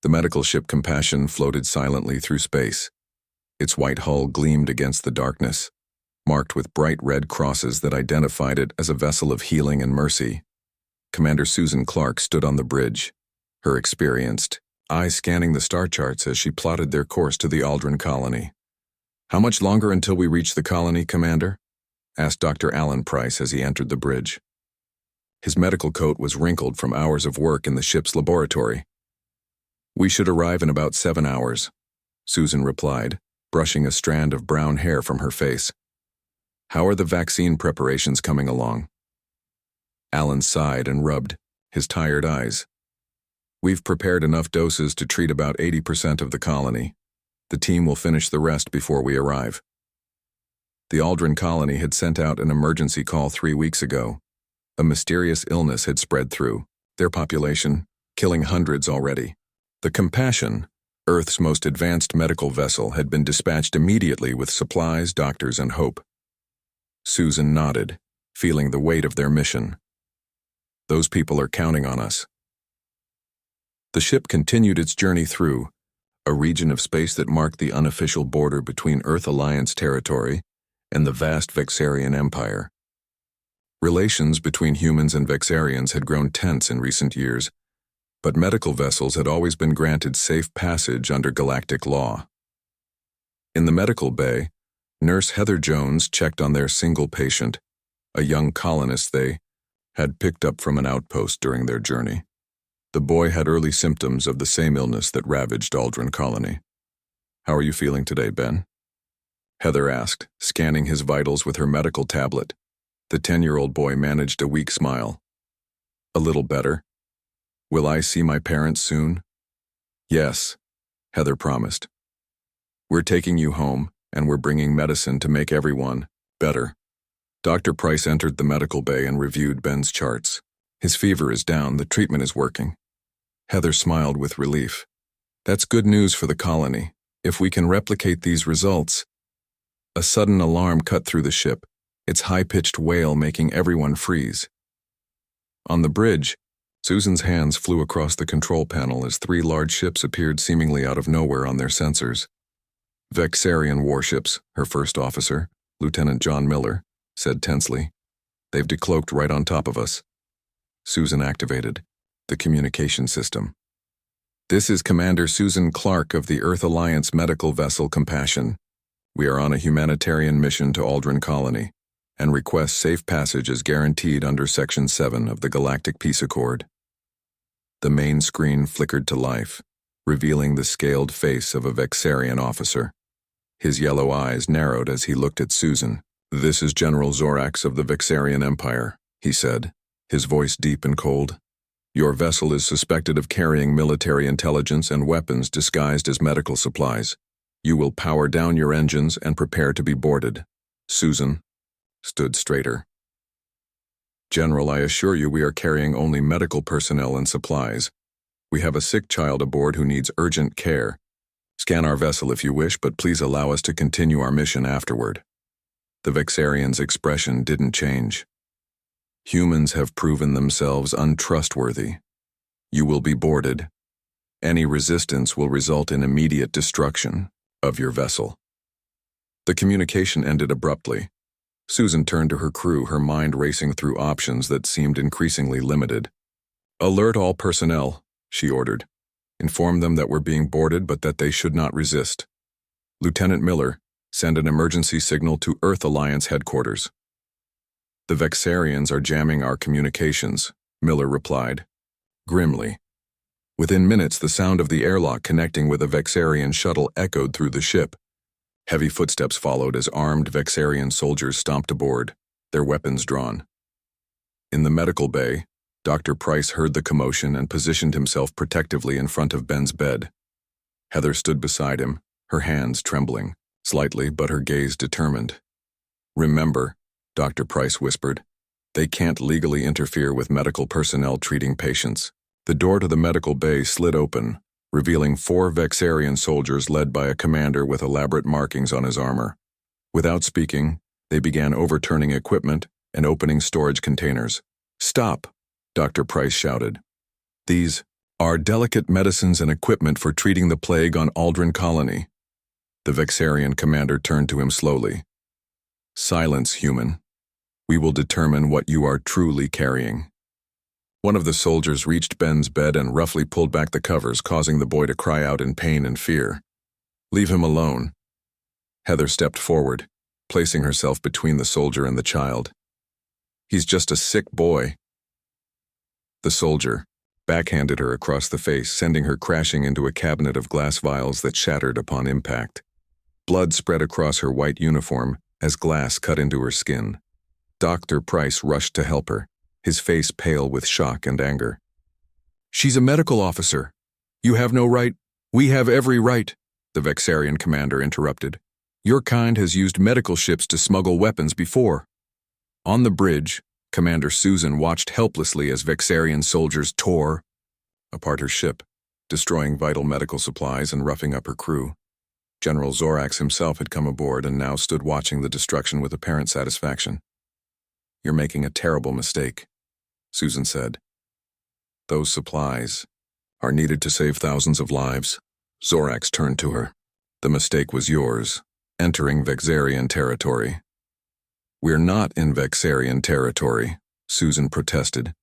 The medical ship Compassion floated silently through space. Its white hull gleamed against the darkness, marked with bright red crosses that identified it as a vessel of healing and mercy. Commander Susan Clark stood on the bridge, her experienced eyes scanning the star charts as she plotted their course to the Aldrin colony. "How much longer until we reach the colony, Commander?" asked Dr. Alan Price as he entered the bridge. His medical coat was wrinkled from hours of work in the ship's laboratory. "We should arrive in about 7 hours," Susan replied, brushing a strand of brown hair from her face. "How are the vaccine preparations coming along?" Alan sighed and rubbed his tired eyes. "We've prepared enough doses to treat about 80% of the colony. The team will finish the rest before we arrive." The Aldrin colony had sent out an emergency call 3 weeks ago. A mysterious illness had spread through their population, killing hundreds already. The Compassion, Earth's most advanced medical vessel, had been dispatched immediately with supplies, doctors, and hope. Susan nodded, feeling the weight of their mission. "Those people are counting on us." The ship continued its journey through a region of space that marked the unofficial border between Earth Alliance territory and the vast Vexarian Empire. Relations between humans and Vexarians had grown tense in recent years, but medical vessels had always been granted safe passage under galactic law. In the medical bay, Nurse Heather Jones checked on their single patient, a young colonist they had picked up from an outpost during their journey. The boy had early symptoms of the same illness that ravaged Aldrin colony. "How are you feeling today, Ben?" Heather asked, scanning his vitals with her medical tablet. The 10-year-old boy managed a weak smile. "A little better. Will I see my parents soon?" "Yes," Heather promised. "We're taking you home, and we're bringing medicine to make everyone better." Dr. Price entered the medical bay and reviewed Ben's charts. "His fever is down, the treatment is working." Heather smiled with relief. "That's good news for the colony. If we can replicate these results—" A sudden alarm cut through the ship, its high-pitched wail making everyone freeze. On the bridge, Susan's hands flew across the control panel as 3 large ships appeared seemingly out of nowhere on their sensors. "Vexarian warships," her first officer, Lieutenant John Miller, said tensely. "They've decloaked right on top of us." Susan activated the communication system. "This is Commander Susan Clark of the Earth Alliance medical vessel Compassion. We are on a humanitarian mission to Aldrin colony and request safe passage as guaranteed under Section 7 of the Galactic Peace Accord." The main screen flickered to life, revealing the scaled face of a Vexarian officer. His yellow eyes narrowed as he looked at Susan. "This is General Zorax of the Vexarian Empire," he said, his voice deep and cold. "Your vessel is suspected of carrying military intelligence and weapons disguised as medical supplies. You will power down your engines and prepare to be boarded." Susan stood straighter. "General, I assure you we are carrying only medical personnel and supplies. We have a sick child aboard who needs urgent care. Scan our vessel if you wish, but please allow us to continue our mission afterward." The Vexarian's expression didn't change. "Humans have proven themselves untrustworthy. You will be boarded. Any resistance will result in immediate destruction of your vessel." The communication ended abruptly. Susan turned to her crew, her mind racing through options that seemed increasingly limited. "Alert all personnel," she ordered. "Inform them that we're being boarded but that they should not resist. Lieutenant Miller, send an emergency signal to Earth Alliance headquarters." "The Vexarians are jamming our communications," Miller replied, grimly. Within minutes, the sound of the airlock connecting with a Vexarian shuttle echoed through the ship. Heavy footsteps followed as armed Vexarian soldiers stomped aboard, their weapons drawn. In the medical bay, Dr. Price heard the commotion and positioned himself protectively in front of Ben's bed. Heather stood beside him, her hands trembling, slightly but her gaze determined. "Remember," Dr. Price whispered, "they can't legally interfere with medical personnel treating patients." The door to the medical bay slid open, revealing 4 Vexarian soldiers led by a commander with elaborate markings on his armor. Without speaking, they began overturning equipment and opening storage containers. "Stop!" Dr. Price shouted. "These are delicate medicines and equipment for treating the plague on Aldrin Colony. The Vexarian commander turned to him slowly. Silence, human. We will determine what you are truly carrying. One of the soldiers reached Ben's bed and roughly pulled back the covers, causing the boy to cry out in pain and fear. Leave him alone. Heather stepped forward, placing herself between the soldier and the child. He's just a sick boy. The soldier backhanded her across the face, sending her crashing into a cabinet of glass vials that shattered upon impact. Blood spread across her white uniform as glass cut into her skin. Dr. Price rushed to help her, his face pale with shock and anger. She's a medical officer. You have no right. We have every right, the Vexarian commander interrupted. Your kind has used medical ships to smuggle weapons before. On the bridge, Commander Susan watched helplessly as Vexarian soldiers tore apart her ship, destroying vital medical supplies and roughing up her crew. General Zorax himself had come aboard and now stood watching the destruction with apparent satisfaction. You're making a terrible mistake, Susan said. Those supplies are needed to save thousands of lives. Zorax turned to her. The mistake was yours, entering Vexarian territory. We're not in Vexarian territory, Susan protested.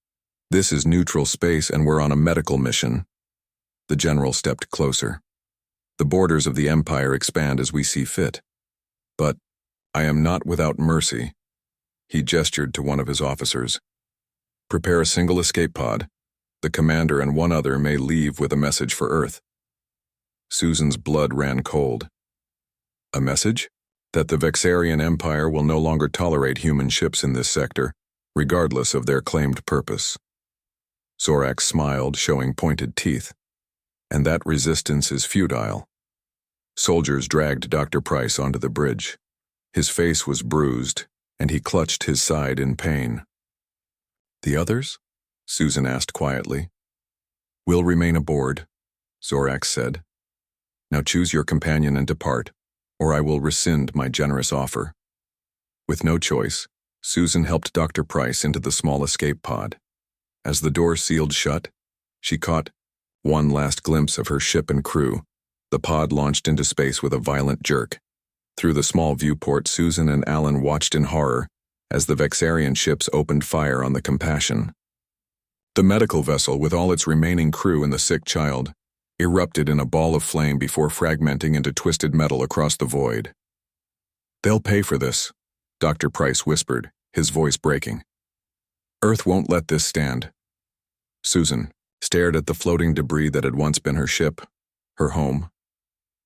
This is neutral space and we're on a medical mission. The general stepped closer. The borders of the Empire expand as we see fit. But I am not without mercy. He gestured to one of his officers. Prepare a single escape pod. The commander and one other may leave with a message for Earth. Susan's blood ran cold. A message? That the Vexarian Empire will no longer tolerate human ships in this sector, regardless of their claimed purpose. Zorax smiled, showing pointed teeth. And that resistance is futile. Soldiers dragged Dr. Price onto the bridge. His face was bruised, and he clutched his side in pain. The others? Susan asked quietly. We'll remain aboard, Zorax said. Now choose your companion and depart, or I will rescind my generous offer. With no choice, Susan helped Dr. Price into the small escape pod. As the door sealed shut, she caught one last glimpse of her ship and crew. The pod launched into space with a violent jerk. Through the small viewport, Susan and Alan watched in horror as the Vexarian ships opened fire on the Compassion. The medical vessel, with all its remaining crew and the sick child, erupted in a ball of flame before fragmenting into twisted metal across the void. They'll pay for this, Dr. Price whispered, his voice breaking. Earth won't let this stand. Susan stared at the floating debris that had once been her ship, her home,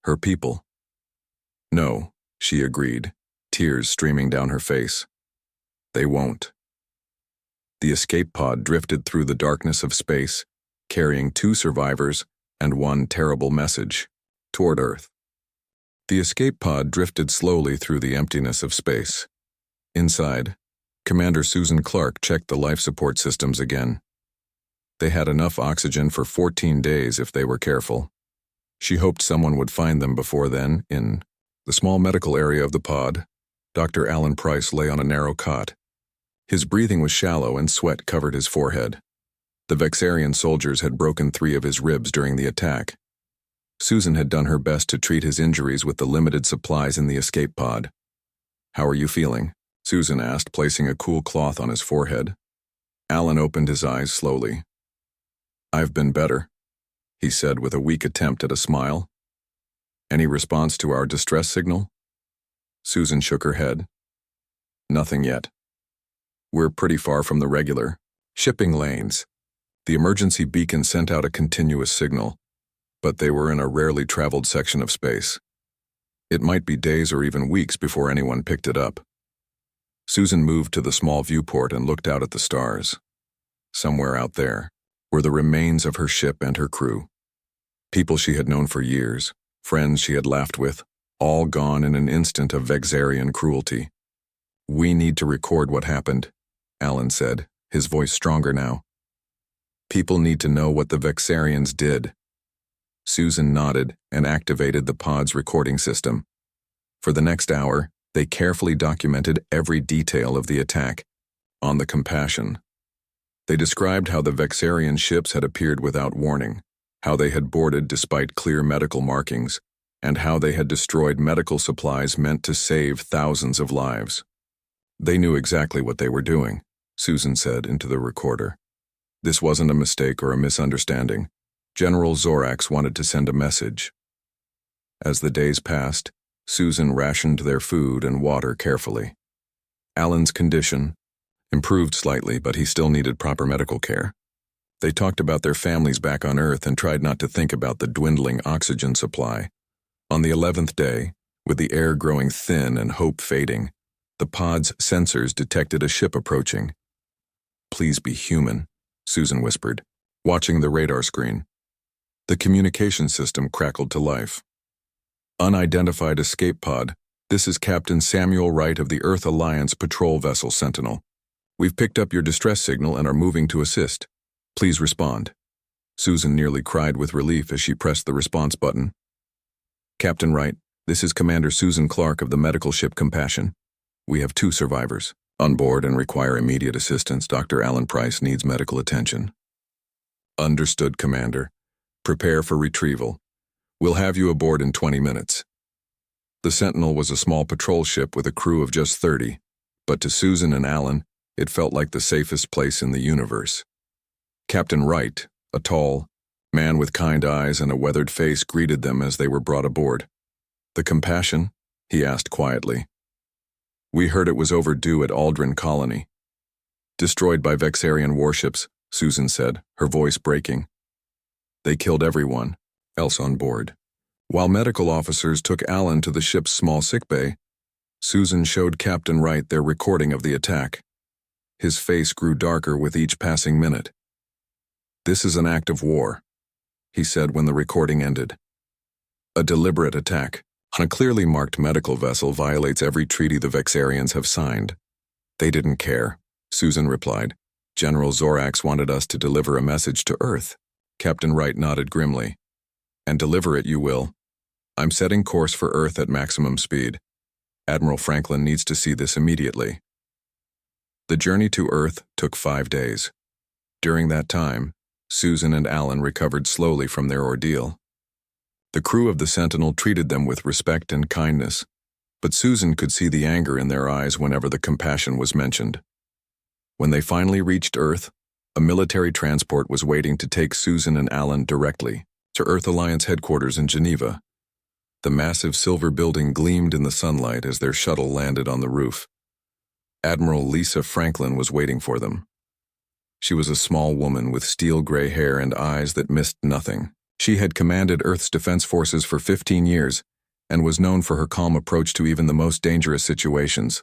her people. No, she agreed, tears streaming down her face. They won't. The escape pod drifted through the darkness of space, carrying 2 survivors and one terrible message, toward Earth. The escape pod drifted slowly through the emptiness of space. Inside, Commander Susan Clark checked the life support systems again. They had enough oxygen for 14 days if they were careful. She hoped someone would find them before then. In the small medical area of the pod, Dr. Alan Price lay on a narrow cot. His breathing was shallow and sweat covered his forehead. The Vexarian soldiers had broken 3 of his ribs during the attack. Susan had done her best to treat his injuries with the limited supplies in the escape pod. How are you feeling? Susan asked, placing a cool cloth on his forehead. Alan opened his eyes slowly. I've been better, he said with a weak attempt at a smile. Any response to our distress signal? Susan shook her head. Nothing yet. We're pretty far from the regular shipping lanes. The emergency beacon sent out a continuous signal, but they were in a rarely traveled section of space. It might be days or even weeks before anyone picked it up. Susan moved to the small viewport and looked out at the stars. Somewhere out there were the remains of her ship and her crew. People she had known for years, friends she had laughed with, all gone in an instant of Vexarian cruelty. We need to record what happened, Alan said, his voice stronger now. People need to know what the Vexarians did. Susan nodded and activated the pod's recording system. For the next hour, they carefully documented every detail of the attack on the Compassion. They described how the Vexarian ships had appeared without warning, how they had boarded despite clear medical markings, and how they had destroyed medical supplies meant to save thousands of lives. They knew exactly what they were doing, Susan said into the recorder. This wasn't a mistake or a misunderstanding. General Zorax wanted to send a message. As the days passed, Susan rationed their food and water carefully. Alan's condition improved slightly, but he still needed proper medical care. They talked about their families back on Earth and tried not to think about the dwindling oxygen supply. On the 11th day, with the air growing thin and hope fading, the pod's sensors detected a ship approaching. "Please be human," Susan whispered, watching the radar screen. The communication system crackled to life. "Unidentified escape pod. This is Captain Samuel Wright of the Earth Alliance patrol vessel Sentinel. We've picked up your distress signal and are moving to assist. Please respond." Susan nearly cried with relief as she pressed the response button. "Captain Wright, this is Commander Susan Clark of the medical ship Compassion. We have 2 survivors on board and require immediate assistance. Dr. Alan Price needs medical attention." "Understood, Commander. Prepare for retrieval. We'll have you aboard in 20 minutes. The Sentinel was a small patrol ship with a crew of just 30, but to Susan and Alan, it felt like the safest place in the universe. Captain Wright, a tall man with kind eyes and a weathered face, greeted them as they were brought aboard. "The Compassion?" he asked quietly. "We heard it was overdue at Aldrin Colony." "Destroyed by Vexarian warships," Susan said, her voice breaking. "They killed everyone else on board." While medical officers took Alan to the ship's small sickbay, Susan showed Captain Wright their recording of the attack. His face grew darker with each passing minute. "This is an act of war," he said when the recording ended. "A deliberate attack on a clearly marked medical vessel violates every treaty the Vexarians have signed." "They didn't care," Susan replied. "General Zorax wanted us to deliver a message to Earth." Captain Wright nodded grimly. "And deliver it you will. I'm setting course for Earth at maximum speed. Admiral Franklin needs to see this immediately." The journey to Earth took 5 days. During that time, Susan and Alan recovered slowly from their ordeal. The crew of the Sentinel treated them with respect and kindness, but Susan could see the anger in their eyes whenever the Compassion was mentioned. When they finally reached Earth, a military transport was waiting to take Susan and Alan directly to Earth Alliance headquarters in Geneva. The massive silver building gleamed in the sunlight as their shuttle landed on the roof. Admiral Lisa Franklin was waiting for them. She was a small woman with steel-gray hair and eyes that missed nothing. She had commanded Earth's defense forces for 15 years and was known for her calm approach to even the most dangerous situations.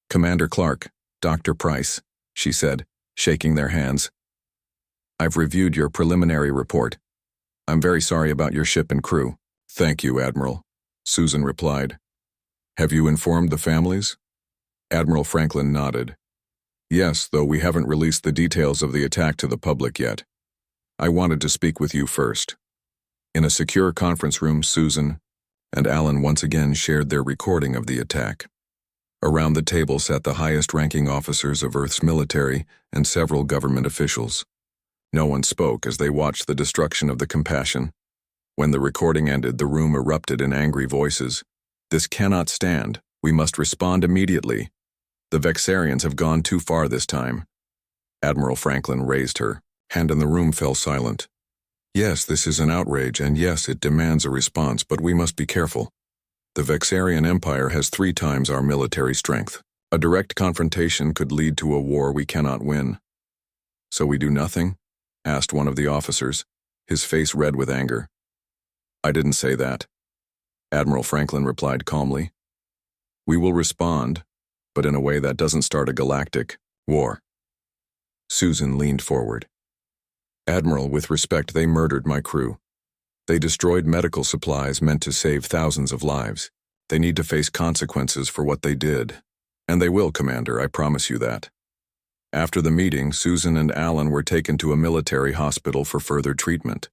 "Commander Clark, Dr. Price," she said, shaking their hands. "I've reviewed your preliminary report. I'm very sorry about your ship and crew." "Thank you, Admiral," Susan replied. "Have you informed the families?" Admiral Franklin nodded. "Yes, though we haven't released the details of the attack to the public yet. I wanted to speak with you first." In a secure conference room, Susan and Alan once again shared their recording of the attack. Around the table sat the highest-ranking officers of Earth's military and several government officials. No one spoke as they watched the destruction of the Compassion. When the recording ended, the room erupted in angry voices. "This cannot stand. We must respond immediately. The Vexarians have gone too far this time." Admiral Franklin raised her hand and the room fell silent. "Yes, this is an outrage, and yes, it demands a response, but we must be careful. The Vexarian Empire has 3 times our military strength. A direct confrontation could lead to a war we cannot win." "So we do nothing?" asked one of the officers, his face red with anger. "I didn't say that," Admiral Franklin replied calmly. "We will respond, but in a way that doesn't start a galactic war." Susan leaned forward. "Admiral, with respect, they murdered my crew. They destroyed medical supplies meant to save thousands of lives. They need to face consequences for what they did. And they will, Commander, I promise you that." After the meeting, Susan and Alan were taken to a military hospital for further treatment.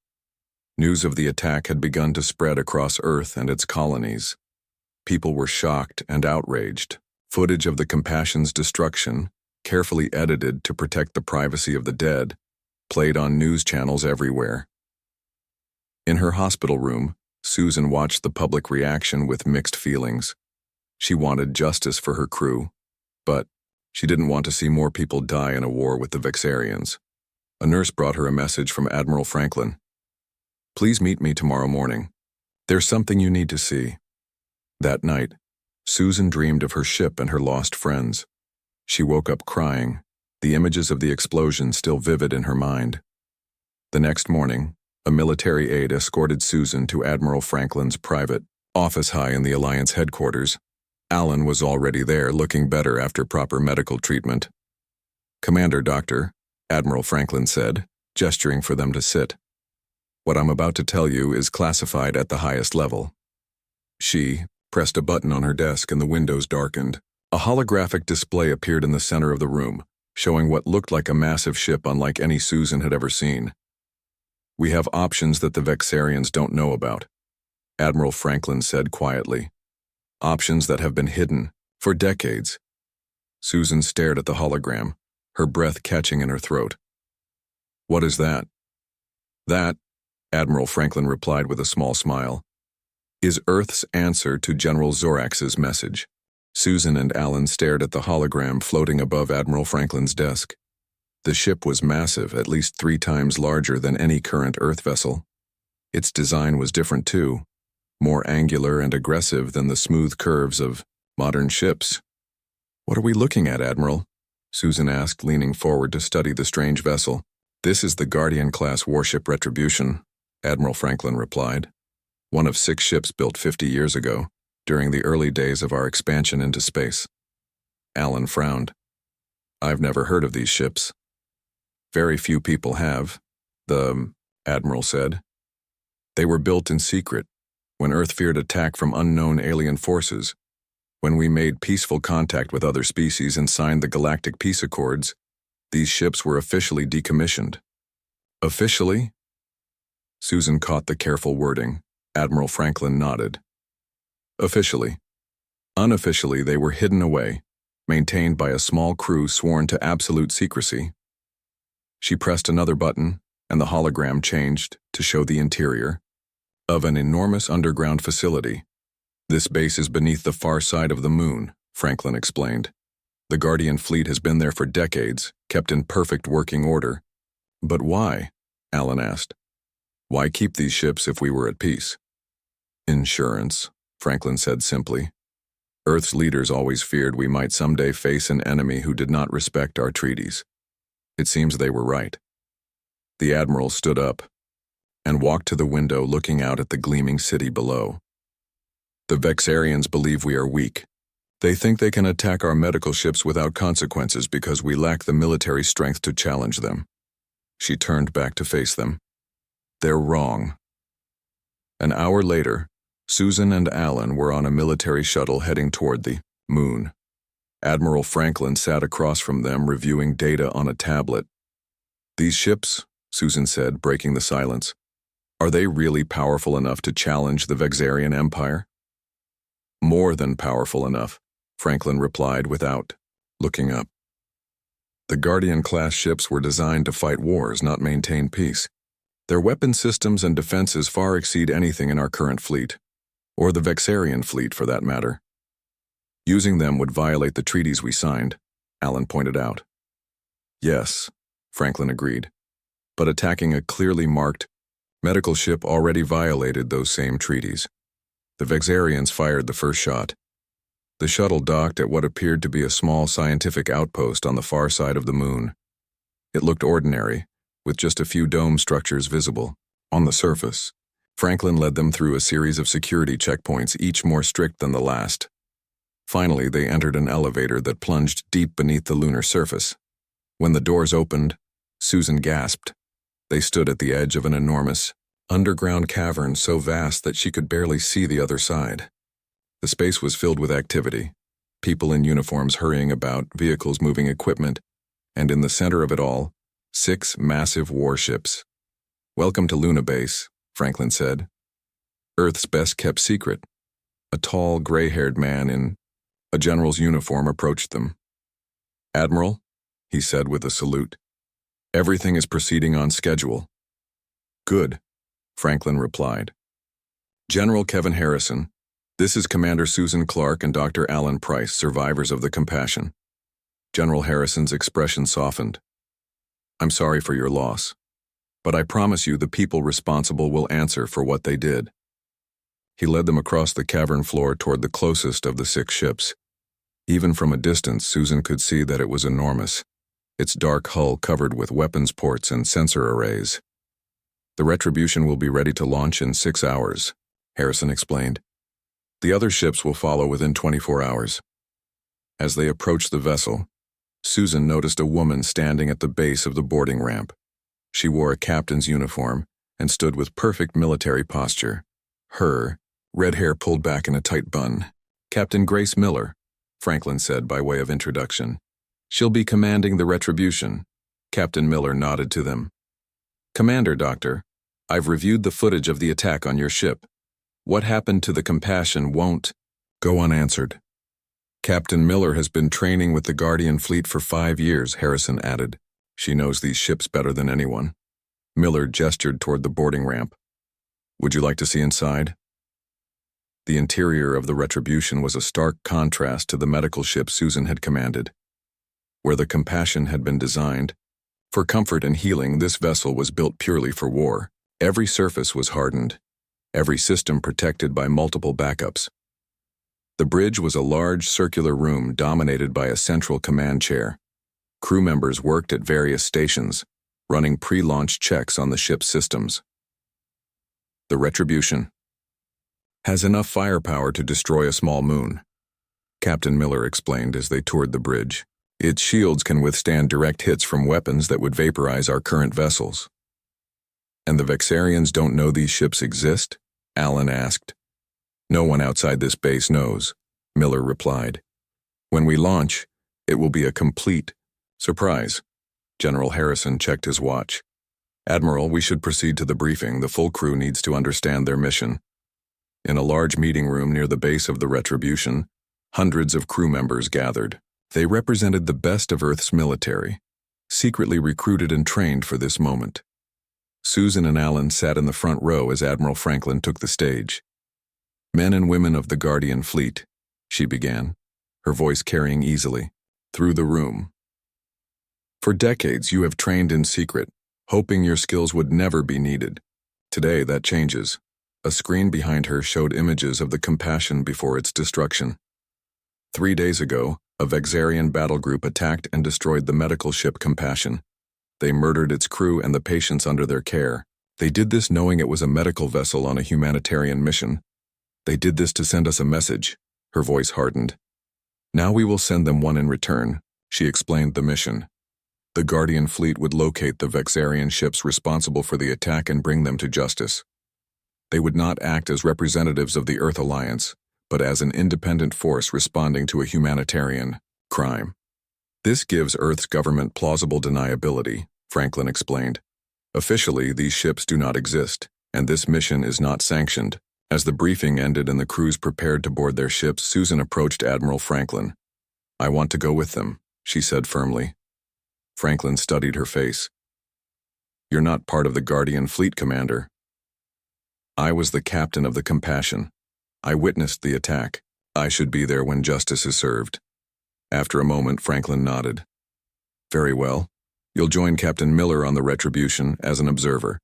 News of the attack had begun to spread across Earth and its colonies. People were shocked and outraged. Footage of the Compassion's destruction carefully edited to protect the privacy of the dead, played on news channels everywhere. In her hospital room, Susan watched the public reaction with mixed feelings. She wanted justice for her crew, but she didn't want to see more people die in a war with the Vexarians. A nurse brought her a message from Admiral Franklin. "Please meet me tomorrow morning. There's something you need to see." That night, Susan dreamed of her ship and her lost friends. She woke up crying, the images of the explosion still vivid in her mind. The next morning, a military aide escorted Susan to Admiral Franklin's private office high in the Alliance headquarters. Alan was already there, looking better after proper medical treatment. "Commander, Doctor," Admiral Franklin said, gesturing for them to sit. "What I'm about to tell you is classified at the highest level." She pressed a button on her desk and the windows darkened. A holographic display appeared in the center of the room, showing what looked like a massive ship unlike any Susan had ever seen. "We have options that the Vexarians don't know about," Admiral Franklin said quietly. "Options that have been hidden for decades." Susan stared at the hologram, her breath catching in her throat. "What is that?" "That," Admiral Franklin replied with a small smile, "is Earth's answer to General Zorax's message." Susan and Alan stared at the hologram floating above Admiral Franklin's desk. The ship was massive, at least 3 times larger than any current Earth vessel. Its design was different too, more angular and aggressive than the smooth curves of modern ships. "What are we looking at, Admiral?" Susan asked, leaning forward to study the strange vessel. "This is the Guardian-class warship Retribution," Admiral Franklin replied. "One of 6 ships built 50 years ago, during the early days of our expansion into space." Alan frowned. "I've never heard of these ships." "Very few people have," the Admiral said. "They were built in secret, when Earth feared attack from unknown alien forces. When we made peaceful contact with other species and signed the Galactic Peace Accords, these ships were officially decommissioned." "Officially?" Susan caught the careful wording. Admiral Franklin nodded. "Officially. Unofficially, they were hidden away, maintained by a small crew sworn to absolute secrecy." She pressed another button, and the hologram changed to show the interior of an enormous underground facility. "This base is beneath the far side of the moon," Franklin explained. "The Guardian fleet has been there for decades, kept in perfect working order." "But why?" Alan asked. "Why keep these ships if we were at peace?" "Insurance," Franklin said simply. "Earth's leaders always feared we might someday face an enemy who did not respect our treaties. It seems they were right." The Admiral stood up and walked to the window, looking out at the gleaming city below. "The Vexarians believe we are weak. They think they can attack our medical ships without consequences because we lack the military strength to challenge them." She turned back to face them. "They're wrong." An hour later, Susan and Alan were on a military shuttle heading toward the moon. Admiral Franklin sat across from them, reviewing data on a tablet. "These ships," Susan said, breaking the silence, "are they really powerful enough to challenge the Vexarian Empire?" "More than powerful enough," Franklin replied without looking up. "The Guardian-class ships were designed to fight wars, not maintain peace. Their weapon systems and defenses far exceed anything in our current fleet, or the Vexarian fleet for that matter. Using them would violate the treaties we signed," Alan pointed out. "Yes," Franklin agreed, "but attacking a clearly marked medical ship already violated those same treaties. The Vexarians fired the first shot. The shuttle docked at what appeared to be a small scientific outpost on the far side of the moon. It looked ordinary, with just a few dome structures visible on the surface. Franklin led them through a series of security checkpoints, each more strict than the last. Finally, they entered an elevator that plunged deep beneath the lunar surface. When the doors opened, Susan gasped. They stood at the edge of an enormous, underground cavern so vast that she could barely see the other side. The space was filled with activity, people in uniforms hurrying about, vehicles moving equipment, and in the center of it all, 6 massive warships. "Welcome to Luna Base," Franklin said. "Earth's best-kept secret." A tall, gray-haired man in a general's uniform approached them. "Admiral," he said with a salute. Everything is proceeding on schedule. Good, Franklin replied. General Kevin Harrison, this is Commander Susan Clark and Dr. Alan Price, survivors of the Compassion. General Harrison's expression softened. I'm sorry for your loss, but I promise you the people responsible will answer for what they did. He led them across the cavern floor toward the closest of the 6 ships. Even from a distance, Susan could see that it was enormous, its dark hull covered with weapons ports and sensor arrays. The Retribution will be ready to launch in 6 hours, Harrison explained. The other ships will follow within 24 hours. As they approached the vessel, Susan noticed a woman standing at the base of the boarding ramp. She wore a captain's uniform and stood with perfect military posture. Her red hair pulled back in a tight bun. Captain Grace Miller, Franklin said by way of introduction. She'll be commanding the Retribution. Captain Miller nodded to them. Commander, Doctor, I've reviewed the footage of the attack on your ship. What happened to the Compassion won't go unanswered. Captain Miller has been training with the Guardian fleet for 5 years, Harrison added. She knows these ships better than anyone. Miller gestured toward the boarding ramp. Would you like to see inside? The interior of the Retribution was a stark contrast to the medical ship Susan had commanded. Where the Compassion had been designed for comfort and healing, this vessel was built purely for war. Every surface was hardened, every system protected by multiple backups. The bridge was a large circular room dominated by a central command chair. Crew members worked at various stations, running pre-launch checks on the ship's systems. The Retribution has enough firepower to destroy a small moon, Captain Miller explained as they toured the bridge. Its shields can withstand direct hits from weapons that would vaporize our current vessels. And the Vexarians don't know these ships exist? Alan asked. No one outside this base knows, Miller replied. When we launch, it will be a complete surprise. General Harrison checked his watch. Admiral, we should proceed to the briefing. The full crew needs to understand their mission. In a large meeting room near the base of the Retribution, hundreds of crew members gathered. They represented the best of Earth's military, secretly recruited and trained for this moment. Susan and Alan sat in the front row as Admiral Franklin took the stage. Men and women of the Guardian fleet, she began, her voice carrying easily through the room. For decades you have trained in secret, hoping your skills would never be needed. Today that changes. A screen behind her showed images of the Compassion before its destruction. 3 days ago, a Vexarian battle group attacked and destroyed the medical ship Compassion. They murdered its crew and the patients under their care. They did this knowing it was a medical vessel on a humanitarian mission. They did this to send us a message. Her voice hardened. Now we will send them one in return, she explained the mission. The Guardian fleet would locate the Vexarian ships responsible for the attack and bring them to justice. They would not act as representatives of the Earth Alliance, but as an independent force responding to a humanitarian crime. This gives Earth's government plausible deniability, Franklin explained. Officially, these ships do not exist, and this mission is not sanctioned. As the briefing ended and the crews prepared to board their ships, Susan approached Admiral Franklin. I want to go with them, she said firmly. Franklin studied her face. You're not part of the Guardian fleet, Commander. I was the captain of the Compassion. I witnessed the attack. I should be there when justice is served. After a moment, Franklin nodded. Very well. You'll join Captain Miller on the Retribution as an observer.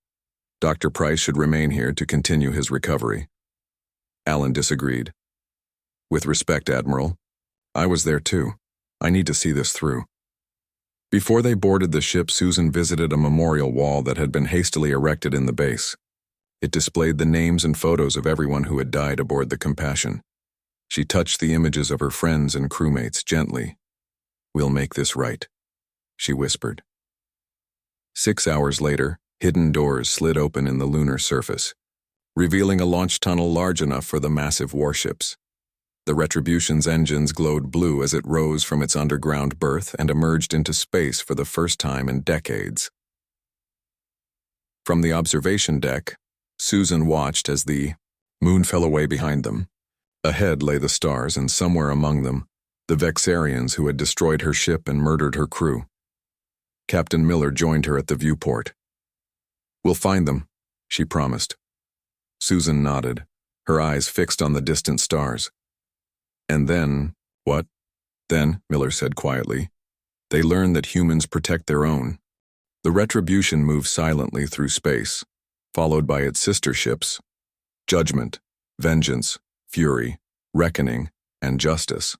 Dr. Price should remain here to continue his recovery. Alan disagreed. With respect, Admiral, I was there too. I need to see this through. Before they boarded the ship, Susan visited a memorial wall that had been hastily erected in the base. It displayed the names and photos of everyone who had died aboard the Compassion. She touched the images of her friends and crewmates gently. We'll make this right, she whispered. 6 hours later, hidden doors slid open in the lunar surface, revealing a launch tunnel large enough for the massive warships. The Retribution's engines glowed blue as it rose from its underground berth and emerged into space for the first time in decades. From the observation deck, Susan watched as the moon fell away behind them. Ahead lay the stars, and somewhere among them, the Vexarians who had destroyed her ship and murdered her crew. Captain Miller joined her at the viewport. "We'll find them," she promised. Susan nodded, her eyes fixed on the distant stars. "And then, what?" "Then," Miller said quietly, "they learn that humans protect their own." The Retribution moved silently through space, followed by its sister ships, Judgment, Vengeance, Fury, Reckoning, and Justice.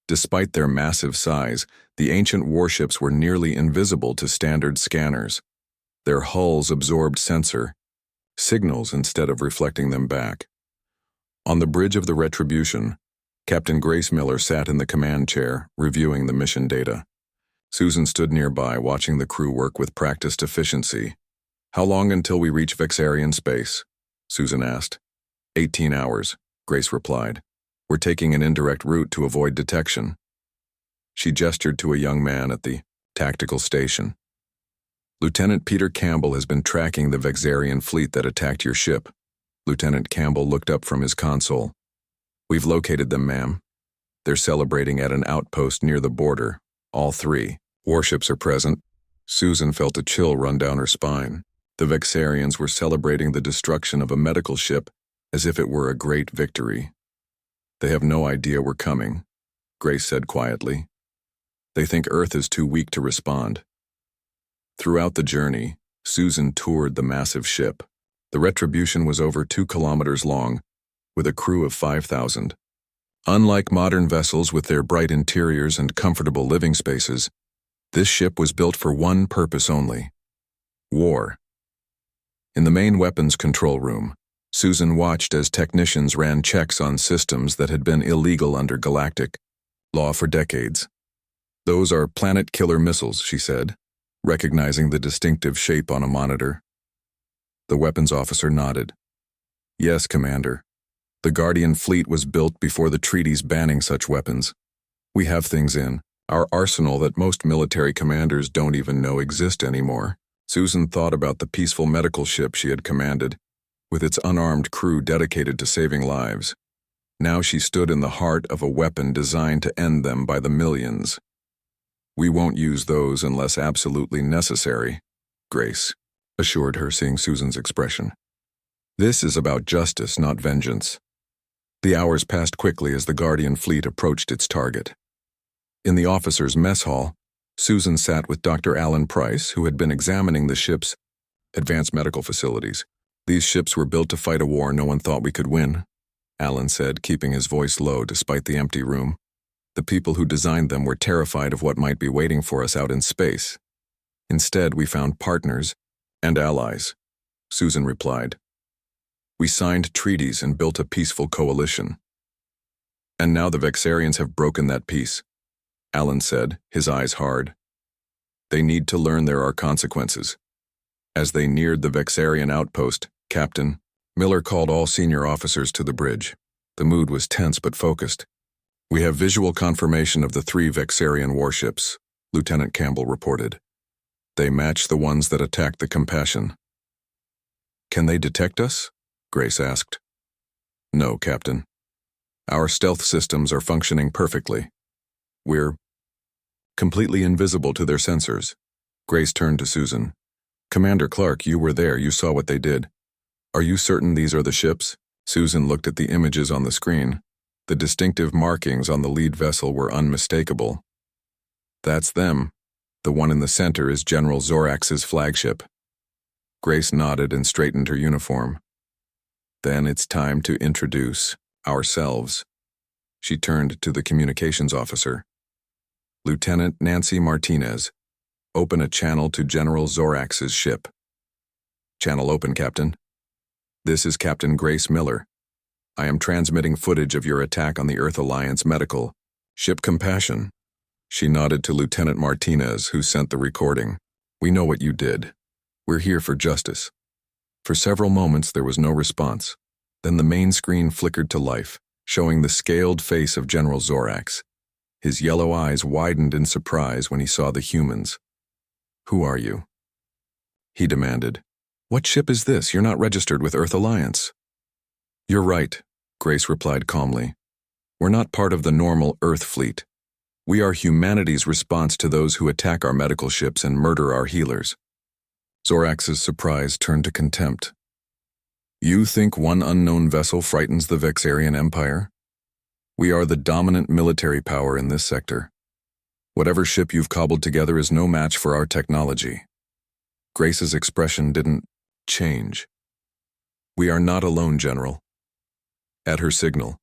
Despite their massive size, the ancient warships were nearly invisible to standard scanners. Their hulls absorbed signals instead of reflecting them back. On the bridge of the Retribution, Captain Grace Miller sat in the command chair, reviewing the mission data. Susan stood nearby, watching the crew work with practiced efficiency. "How long until we reach Vexarian space?" Susan asked. 18 hours, Grace replied. "We're taking an indirect route to avoid detection." She gestured to a young man at the tactical station. "Lieutenant Peter Campbell has been tracking the Vexarian fleet that attacked your ship." Lieutenant Campbell looked up from his console. "We've located them, ma'am. They're celebrating at an outpost near the border. All 3 warships are present." Susan felt a chill run down her spine. The Vexarians were celebrating the destruction of a medical ship as if it were a great victory. "They have no idea we're coming," Grace said quietly. "They think Earth is too weak to respond." Throughout the journey, Susan toured the massive ship. The Retribution was over 2 kilometers long, with a crew of 5,000. Unlike modern vessels with their bright interiors and comfortable living spaces, this ship was built for one purpose only: war. In the main weapons control room, Susan watched as technicians ran checks on systems that had been illegal under galactic law for decades. "Those are planet-killer missiles," she said, recognizing the distinctive shape on a monitor. The weapons officer nodded. "Yes, Commander. The Guardian fleet was built before the treaties banning such weapons. We have things in our arsenal that most military commanders don't even know exist anymore." Susan thought about the peaceful medical ship she had commanded, with its unarmed crew dedicated to saving lives. Now she stood in the heart of a weapon designed to end them by the millions. "We won't use those unless absolutely necessary," Grace assured her, seeing Susan's expression. "This is about justice, not vengeance." The hours passed quickly as the Guardian fleet approached its target. In the officers' mess hall, Susan sat with Dr. Alan Price, who had been examining the ship's advanced medical facilities. "These ships were built to fight a war no one thought we could win," Alan said, keeping his voice low despite the empty room. "The people who designed them were terrified of what might be waiting for us out in space. Instead, we found partners and allies," Susan replied. "We signed treaties and built a peaceful coalition. And now the Vexarians have broken that peace," Alan said, his eyes hard. "They need to learn there are consequences." As they neared the Vexarian outpost, Captain Miller called all senior officers to the bridge. The mood was tense but focused. "We have visual confirmation of the 3 Vexarian warships," Lieutenant Campbell reported. "They match the ones that attacked the Compassion." "Can they detect us?" Grace asked. "No, Captain. Our stealth systems are functioning perfectly. We're completely invisible to their sensors." Grace turned to Susan. "Commander Clark, you were there. You saw what they did. Are you certain these are the ships?" Susan looked at the images on the screen. The distinctive markings on the lead vessel were unmistakable. "That's them. The one in the center is General Zorax's flagship." Grace nodded and straightened her uniform. "Then it's time to introduce ourselves." She turned to the communications officer. "Lieutenant Nancy Martinez, open a channel to General Zorax's ship." "Channel open, Captain." "This is Captain Grace Miller. I am transmitting footage of your attack on the Earth Alliance medical ship Compassion." She nodded to Lieutenant Martinez, who sent the recording. "We know what you did. We're here for justice." For several moments there was no response. Then the main screen flickered to life, showing the scaled face of General Zorax. His yellow eyes widened in surprise when he saw the humans. "Who are you?" he demanded. "What ship is this? You're not registered with Earth Alliance." "You're right," Grace replied calmly. "We're not part of the normal Earth fleet. We are humanity's response to those who attack our medical ships and murder our healers. Zorax's surprise turned to contempt. You think one unknown vessel frightens the Vexarian Empire? We are the dominant military power in this sector. Whatever ship you've cobbled together is no match for our technology. Grace's expression didn't change. We are not alone, General. At her signal,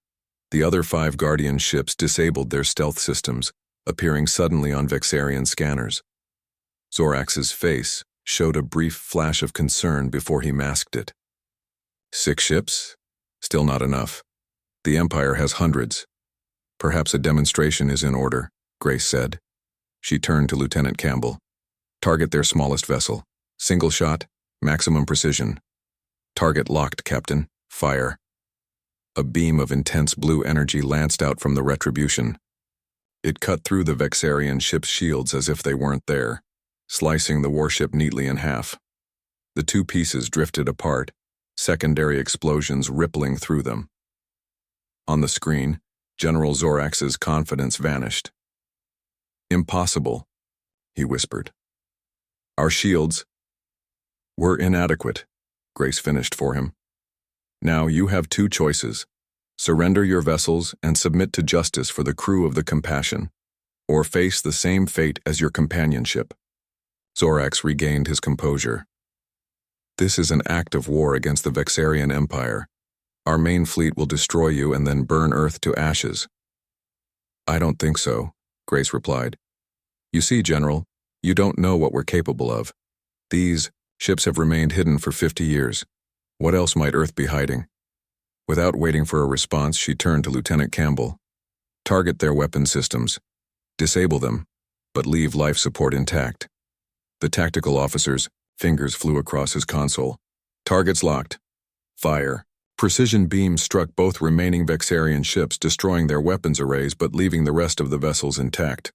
the other 5 Guardian ships disabled their stealth systems, appearing suddenly on Vexarian scanners. Zorax's face showed a brief flash of concern before he masked it. 6 ships? Still not enough. The Empire has hundreds. Perhaps a demonstration is in order, Grace said. She turned to Lieutenant Campbell. Target their smallest vessel. Single shot, maximum precision. Target locked, Captain. Fire. A beam of intense blue energy lanced out from the Retribution. It cut through the Vexarian ship's shields as if they weren't there, slicing the warship neatly in half. The 2 pieces drifted apart, secondary explosions rippling through them. On the screen, General Zorax's confidence vanished. Impossible, he whispered. Our shields were inadequate, Grace finished for him. Now you have 2 choices. Surrender your vessels and submit to justice for the crew of the Compassion, or face the same fate as your companion ship. Zorax regained his composure. This is an act of war against the Vexarian Empire. Our main fleet will destroy you and then burn Earth to ashes. I don't think so, Grace replied. You see, General, you don't know what we're capable of. These ships have remained hidden for 50 years. What else might Earth be hiding? Without waiting for a response, she turned to Lieutenant Campbell. Target their weapon systems. Disable them, but leave life support intact. The tactical officer's fingers flew across his console. Targets locked. Fire. Precision beams struck both remaining Vexarian ships, destroying their weapons arrays but leaving the rest of the vessels intact.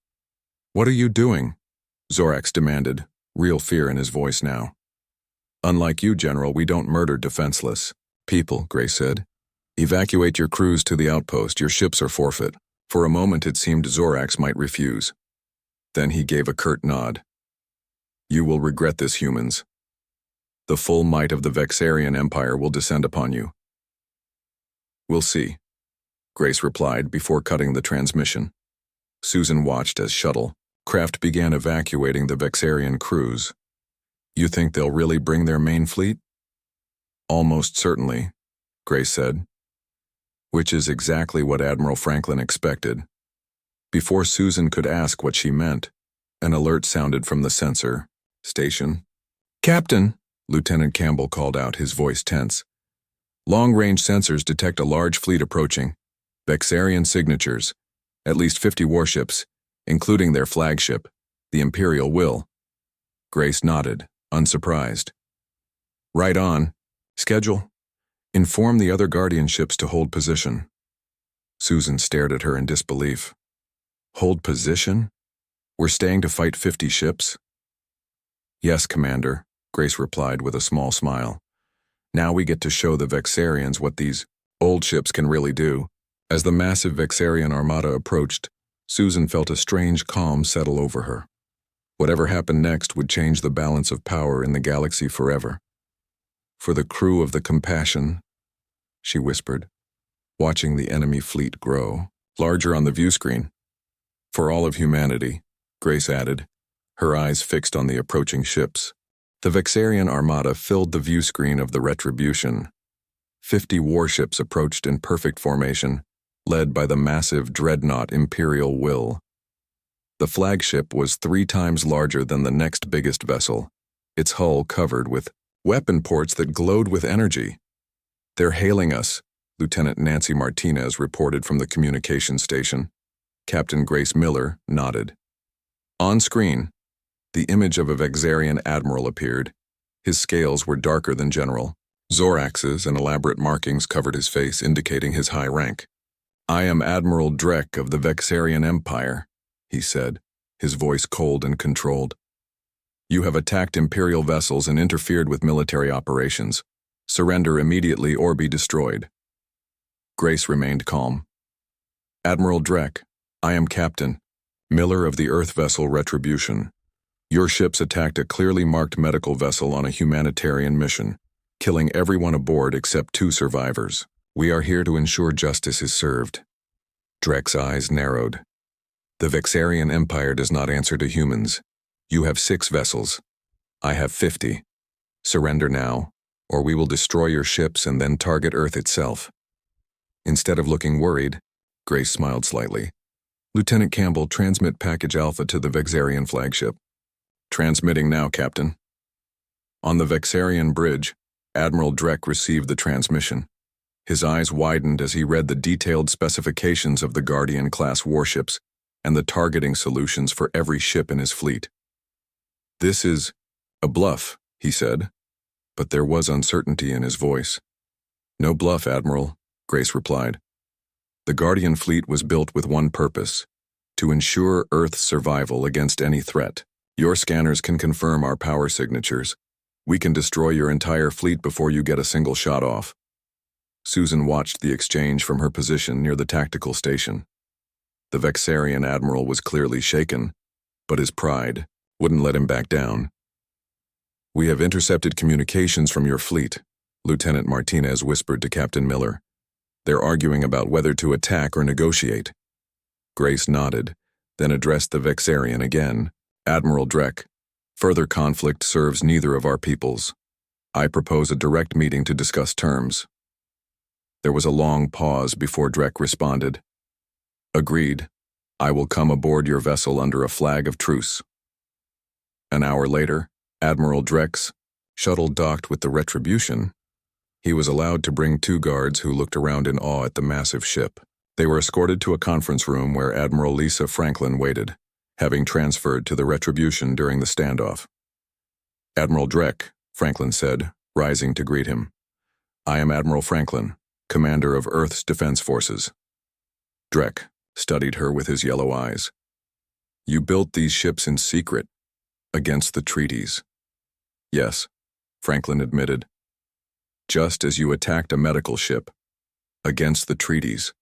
What are you doing? Zorax demanded, real fear in his voice now. Unlike you, General, we don't murder defenseless people, Grace said. Evacuate your crews to the outpost. Your ships are forfeit. For a moment it seemed Zorax might refuse. Then he gave a curt nod. You will regret this, humans. The full might of the Vexarian Empire will descend upon you. We'll see, Grace replied before cutting the transmission. Susan watched as shuttle craft began evacuating the Vexarian crews. You think they'll really bring their main fleet? Almost certainly, Grace said. Which is exactly what Admiral Franklin expected. Before Susan could ask what she meant, an alert sounded from the sensor station. Captain, Lieutenant Campbell called out, his voice tense. Long-range sensors detect a large fleet approaching. Vexarian signatures. At least 50 warships, including their flagship, the Imperial Will. Grace nodded, unsurprised. Right on. Schedule. Inform the other Guardian ships to hold position. Susan stared at her in disbelief. Hold position? We're staying to fight 50 ships? Yes, Commander, Grace replied with a small smile. Now we get to show the Vexarians what these old ships can really do. As the massive Vexarian armada approached, Susan felt a strange calm settle over her. Whatever happened next would change the balance of power in the galaxy forever. For the crew of the Compassion, she whispered, watching the enemy fleet grow, larger on the view screen. For all of humanity, Grace added, her eyes fixed on the approaching ships. The Vexarian armada filled the view screen of the Retribution. 50 warships approached in perfect formation, led by the massive dreadnought Imperial Will. The flagship was 3 times larger than the next biggest vessel, its hull covered with weapon ports that glowed with energy. They're hailing us, Lieutenant Nancy Martinez reported from the communications station. Captain Grace Miller nodded. On screen, the image of a Vexarian admiral appeared. His scales were darker than general. Zorax's and elaborate markings covered his face, indicating his high rank. I am Admiral Drek of the Vexarian Empire, he said, his voice cold and controlled. You have attacked Imperial vessels and interfered with military operations. Surrender immediately or be destroyed. Grace remained calm. Admiral Drek, I am Captain. Miller of the Earth vessel Retribution. Your ships attacked a clearly marked medical vessel on a humanitarian mission, killing everyone aboard except 2 survivors. We are here to ensure justice is served. Drek's eyes narrowed. The Vexarian Empire does not answer to humans. You have 6 vessels. I have 50. Surrender now, or we will destroy your ships and then target Earth itself. Instead of looking worried, Grace smiled slightly. Lieutenant Campbell, transmit package Alpha to the Vexarian flagship. Transmitting now, Captain. On the Vexarian bridge, Admiral Drek received the transmission. His eyes widened as he read the detailed specifications of the Guardian-class warships and the targeting solutions for every ship in his fleet. This is a bluff, he said, but there was uncertainty in his voice. No bluff, Admiral, Grace replied. The Guardian fleet was built with one purpose, to ensure Earth's survival against any threat. Your scanners can confirm our power signatures. We can destroy your entire fleet before you get a single shot off. Susan watched the exchange from her position near the tactical station. The Vexarian admiral was clearly shaken, but his pride wouldn't let him back down. We have intercepted communications from your fleet, Lieutenant Martinez whispered to Captain Miller. They're arguing about whether to attack or negotiate. Grace nodded, then addressed the Vexarian again. Admiral Drek, further conflict serves neither of our peoples. I propose a direct meeting to discuss terms. There was a long pause before Drek responded. Agreed. I will come aboard your vessel under a flag of truce. An hour later, Admiral Drek's shuttle docked with the Retribution. He was allowed to bring 2 guards who looked around in awe at the massive ship. They were escorted to a conference room where Admiral Lisa Franklin waited, having transferred to the Retribution during the standoff. Admiral Drek, Franklin said, rising to greet him. I am Admiral Franklin, commander of Earth's Defense Forces. Drek studied her with his yellow eyes. You built these ships in secret, against the treaties. Yes, Franklin admitted. Just as you attacked a medical ship, against the treaties.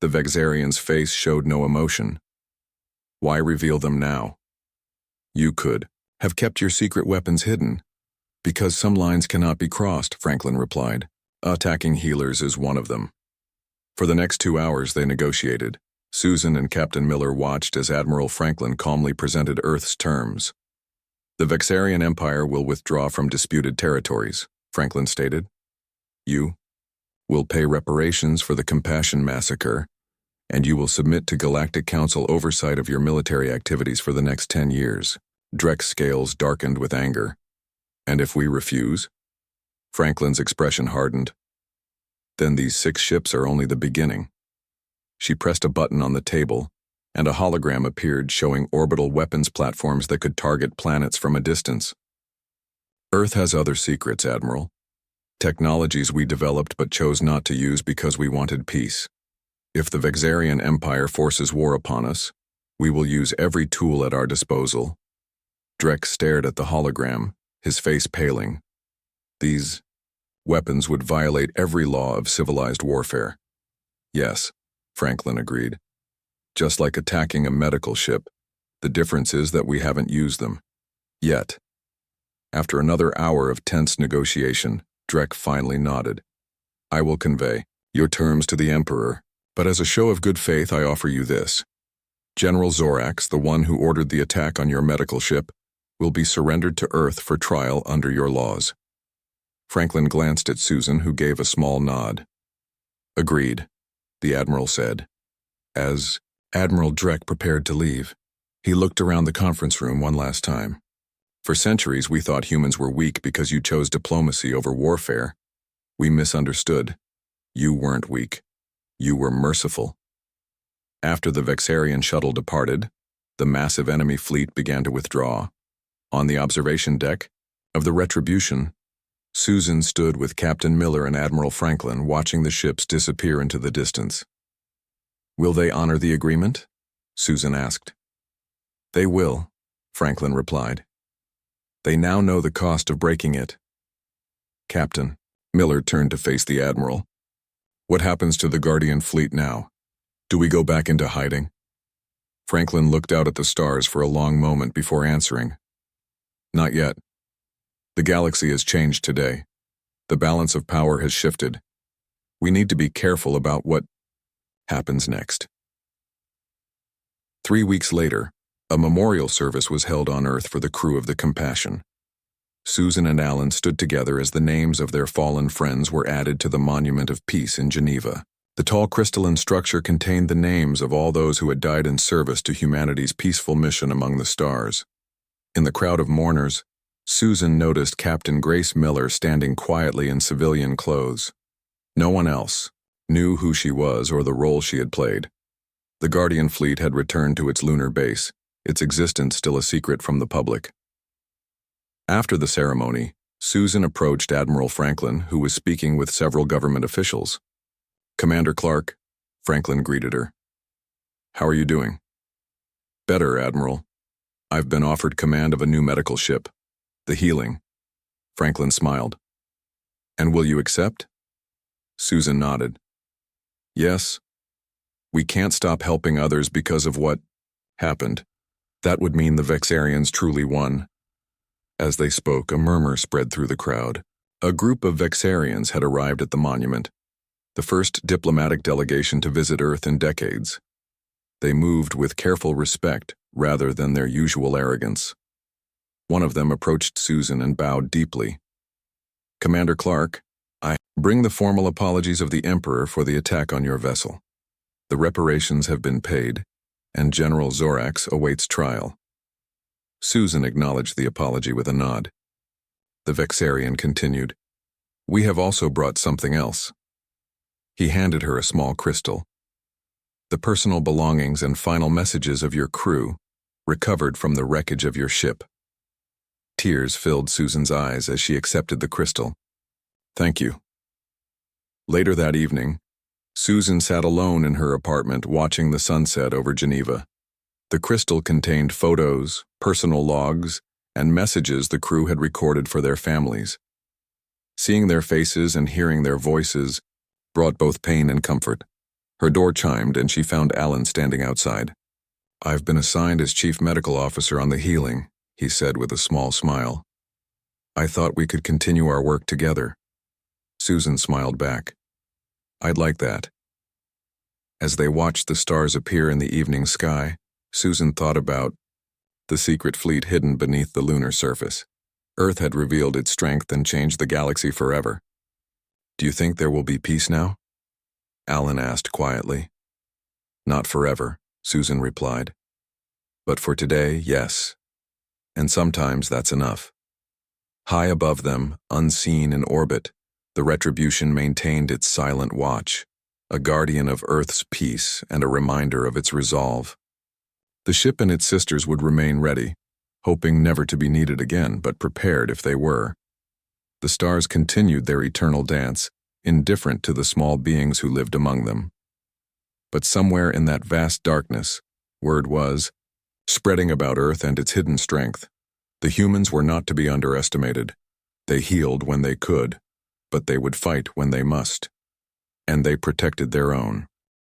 The Vexarian's face showed no emotion. Why reveal them now? You could have kept your secret weapons hidden. Because some lines cannot be crossed, Franklin replied. Attacking healers is one of them. For the next 2 hours they negotiated. Susan and Captain Miller watched as Admiral Franklin calmly presented Earth's terms. The Vexarian Empire will withdraw from disputed territories, Franklin stated. You will pay reparations for the Compassion Massacre, and you will submit to Galactic Council oversight of your military activities for the next 10 years. Drek's scales darkened with anger. And if we refuse? Franklin's expression hardened. Then these 6 ships are only the beginning. She pressed a button on the table, and a hologram appeared showing orbital weapons platforms that could target planets from a distance. Earth has other secrets, Admiral. Technologies we developed but chose not to use because we wanted peace. If the Vexarian Empire forces war upon us, we will use every tool at our disposal. Drek stared at the hologram, his face paling. These weapons would violate every law of civilized warfare. Yes, Franklin agreed. Just like attacking a medical ship, the difference is that we haven't used them. Yet. After another hour of tense negotiation, Drek finally nodded. I will convey your terms to the Emperor, but as a show of good faith I offer you this. General Zorax, the one who ordered the attack on your medical ship, will be surrendered to Earth for trial under your laws. Franklin glanced at Susan, who gave a small nod. Agreed, the Admiral said. As Admiral Drek prepared to leave, he looked around the conference room one last time. For centuries we thought humans were weak because you chose diplomacy over warfare. We misunderstood. You weren't weak. You were merciful. After the Vexarian shuttle departed, the massive enemy fleet began to withdraw. On the observation deck of the Retribution, Susan stood with Captain Miller and Admiral Franklin watching the ships disappear into the distance. Will they honor the agreement? Susan asked. They will, Franklin replied. They now know the cost of breaking it. Captain, Miller turned to face the Admiral. What happens to the Guardian fleet now? Do we go back into hiding? Franklin looked out at the stars for a long moment before answering. Not yet. The galaxy has changed today. The balance of power has shifted. We need to be careful about what happens next. 3 weeks later, a memorial service was held on Earth for the crew of the Compassion. Susan and Alan stood together as the names of their fallen friends were added to the Monument of Peace in Geneva. The tall crystalline structure contained the names of all those who had died in service to humanity's peaceful mission among the stars. In the crowd of mourners, Susan noticed Captain Grace Miller standing quietly in civilian clothes. No one else knew who she was or the role she had played. The Guardian fleet had returned to its lunar base, its existence still a secret from the public. After the ceremony, Susan approached Admiral Franklin, who was speaking with several government officials. "Commander Clark," Franklin greeted her. "How are you doing?" "Better, Admiral. I've been offered command of a new medical ship, the Healing." Franklin smiled. "And will you accept?" Susan nodded. "Yes. We can't stop helping others because of what happened. That would mean the Vexarians truly won." As they spoke, a murmur spread through the crowd. A group of Vexarians had arrived at the monument, the first diplomatic delegation to visit Earth in decades. They moved with careful respect rather than their usual arrogance. One of them approached Susan and bowed deeply. "Commander Clark, I bring the formal apologies of the Emperor for the attack on your vessel. The reparations have been paid, and General Zorax awaits trial." Susan acknowledged the apology with a nod. The Vexarian continued, "We have also brought something else." He handed her a small crystal. "The personal belongings and final messages of your crew, recovered from the wreckage of your ship." Tears filled Susan's eyes as she accepted the crystal. "Thank you." Later that evening, Susan sat alone in her apartment watching the sunset over Geneva. The crystal contained photos, personal logs, and messages the crew had recorded for their families. Seeing their faces and hearing their voices brought both pain and comfort. Her door chimed and she found Alan standing outside. "I've been assigned as Chief Medical Officer on the Healing," he said with a small smile. "I thought we could continue our work together." Susan smiled back. "I'd like that." As they watched the stars appear in the evening sky, Susan thought about the secret fleet hidden beneath the lunar surface. Earth had revealed its strength and changed the galaxy forever. "Do you think there will be peace now?" Alan asked quietly. "Not forever," Susan replied. "But for today, yes. And sometimes that's enough." High above them, unseen in orbit, the Retribution maintained its silent watch, a guardian of Earth's peace and a reminder of its resolve. The ship and its sisters would remain ready, hoping never to be needed again, but prepared if they were. The stars continued their eternal dance, indifferent to the small beings who lived among them. But somewhere in that vast darkness, word was spreading about Earth and its hidden strength. The humans were not to be underestimated. They healed when they could, but they would fight when they must. And they protected their own.